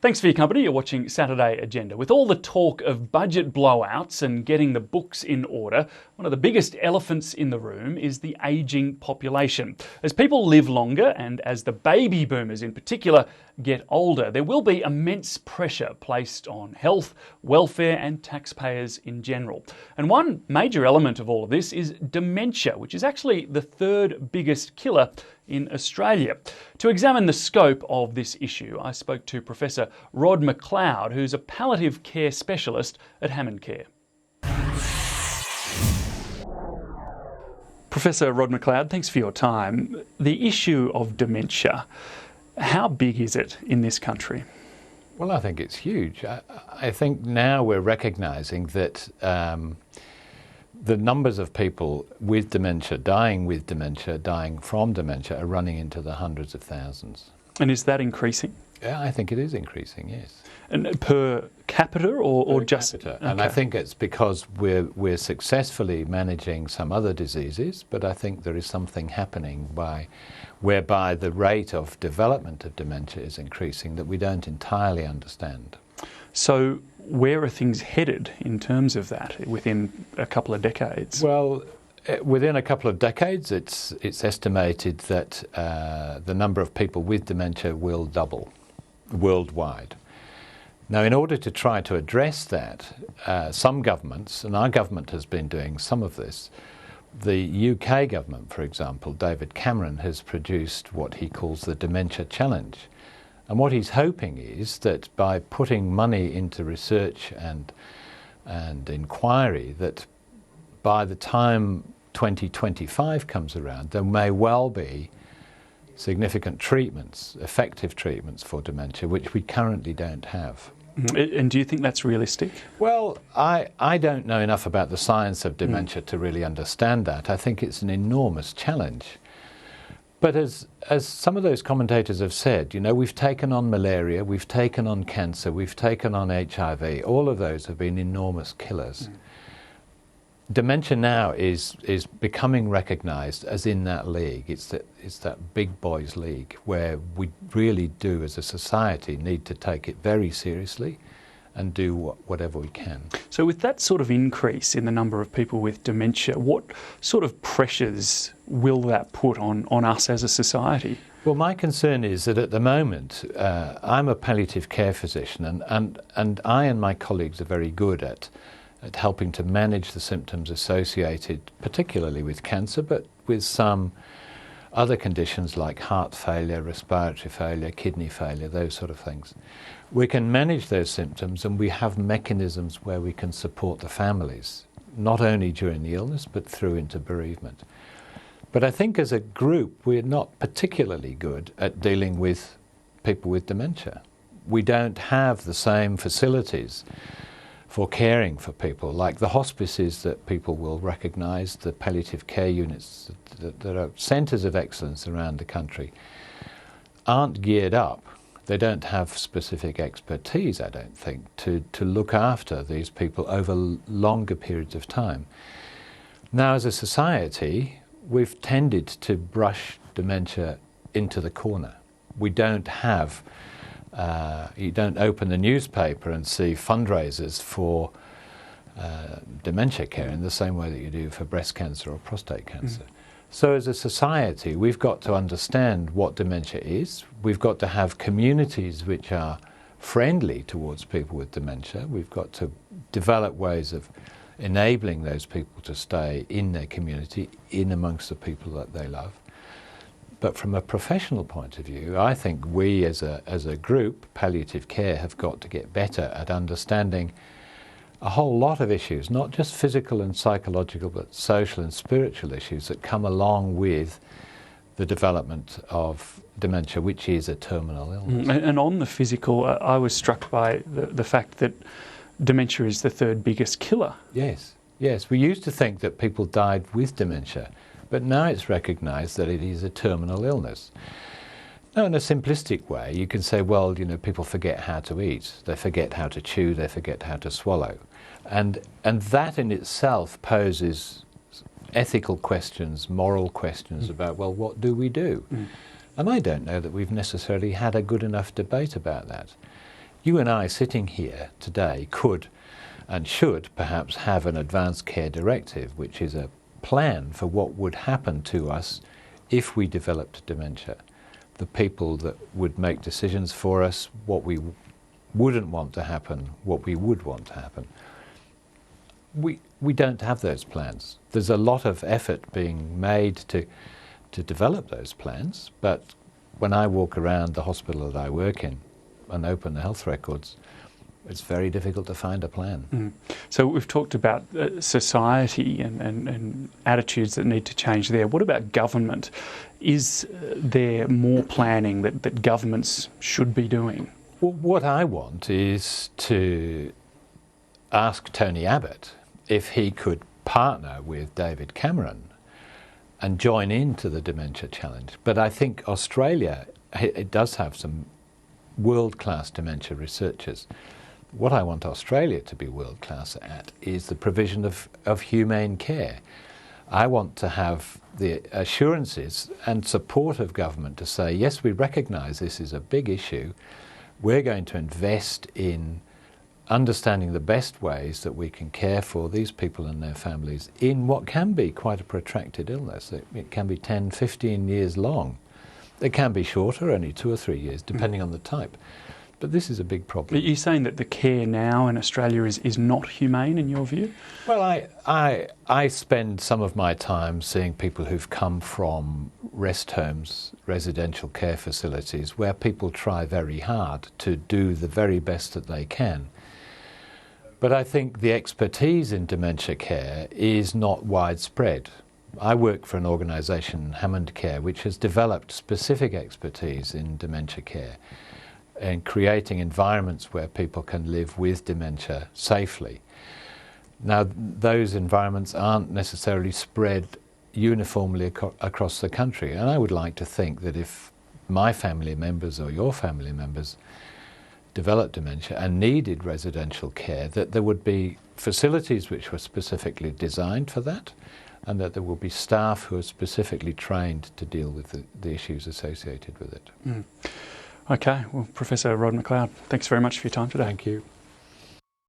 Thanks for your company. You're watching Saturday Agenda. With all the talk of budget blowouts and getting the books in order, one of the biggest elephants in the room is the ageing population. As people live longer and as the baby boomers in particular get older, there will be immense pressure placed on health, welfare and taxpayers in general. And one major element of all of this is dementia, which is actually the third biggest killer in Australia. To examine the scope of this issue, I spoke to Professor Rod Macleod, who's a palliative care specialist at HammondCare. Professor Rod Macleod, thanks for your time. The issue of dementia, how big is it in this country? Well, I think it's huge. I think now we're recognising that the numbers of people with dementia, dying from dementia, are running into the hundreds of thousands. And is that increasing? Yeah, I think it is increasing, yes. And per capita or per just? Capita. Okay. And I think it's because we're successfully managing some other diseases, but I think there is something happening whereby the rate of development of dementia is increasing that we don't entirely understand. So where are things headed in terms of that within a couple of decades? Well, within a couple of decades, it's estimated that the number of people with dementia will double worldwide. Now, in order to try to address that, some governments, and our government has been doing some of this, the UK government, for example, David Cameron, has produced what he calls the Dementia Challenge. And what he's hoping is that by putting money into research and inquiry, that by the time 2025 comes around, there may well be significant treatments, effective treatments for dementia, which we currently don't have. And do you think that's realistic? Well, I don't know enough about the science of dementia to really understand that. I think it's an enormous challenge. But as some of those commentators have said, you know, we've taken on malaria, we've taken on cancer, we've taken on HIV. All of those have been enormous killers. Dementia now is becoming recognised as in that league. It's that big boys league where we really do, as a society, need to take it very seriously and do whatever we can. So with that sort of increase in the number of people with dementia, what sort of pressures will that put on us as a society? Well, my concern is that at the moment, I'm a palliative care physician and I and my colleagues are very good at helping to manage the symptoms associated particularly with cancer, but with some other conditions like heart failure, respiratory failure, kidney failure, those sort of things. We can manage those symptoms and we have mechanisms where we can support the families, not only during the illness but through into bereavement. But I think as a group we're not particularly good at dealing with people with dementia. We don't have the same facilities for caring for people, like the hospices that people will recognise, the palliative care units that are centres of excellence around the country, aren't geared up. They don't have specific expertise, I don't think, to look after these people over longer periods of time. Now, as a society, we've tended to brush dementia into the corner. We don't have you don't open the newspaper and see fundraisers for dementia care in the same way that you do for breast cancer or prostate cancer. So as a society, we've got to understand what dementia is. We've got to have communities which are friendly towards people with dementia. We've got to develop ways of enabling those people to stay in their community, in amongst the people that they love. But from a professional point of view, I think we as a group, palliative care, have got to get better at understanding a whole lot of issues, not just physical and psychological, but social and spiritual issues that come along with the development of dementia, which is a terminal illness. And on the physical, I was struck by the fact that dementia is the third biggest killer. Yes, yes. We used to think that people died with dementia, but now it's recognised that it is a terminal illness. Now, in a simplistic way, you can say, well, you know, people forget how to eat, they forget how to chew, they forget how to swallow. And that in itself poses ethical questions, moral questions about, well, what do we do? And I don't know that we've necessarily had a good enough debate about that. You and I sitting here today could and should perhaps have an advanced care directive, which is a plan for what would happen to us if we developed dementia. The people that would make decisions for us, what we wouldn't want to happen, what we would want to happen. We don't have those plans. There's a lot of effort being made to develop those plans, but when I walk around the hospital that I work in and open the health records, it's very difficult to find a plan. So we've talked about society and attitudes that need to change there. What about government? Is there more planning that governments should be doing? Well, what I want is to ask Tony Abbott if he could partner with David Cameron and join into the dementia challenge. But I think Australia, it does have some world-class dementia researchers. What I want Australia to be world-class at is the provision of humane care. I want to have the assurances and support of government to say, yes, we recognise this is a big issue. We're going to invest in understanding the best ways that we can care for these people and their families in what can be quite a protracted illness. It can be 10, 15 years long. It can be shorter, only 2 or 3 years, depending on the type. But this is a big problem. Are you saying that the care now in Australia is not humane in your view? Well, I spend some of my time seeing people who've come from rest homes, residential care facilities, where people try very hard to do the very best that they can. But I think the expertise in dementia care is not widespread. I work for an organisation, HammondCare, which has developed specific expertise in dementia care and creating environments where people can live with dementia safely. Now, those environments aren't necessarily spread uniformly across the country, and I would like to think that if my family members or your family members developed dementia and needed residential care, that there would be facilities which were specifically designed for that, and that there will be staff who are specifically trained to deal with the issues associated with it. Okay, well, Professor Rod Macleod, thanks very much for your time today. Thank you.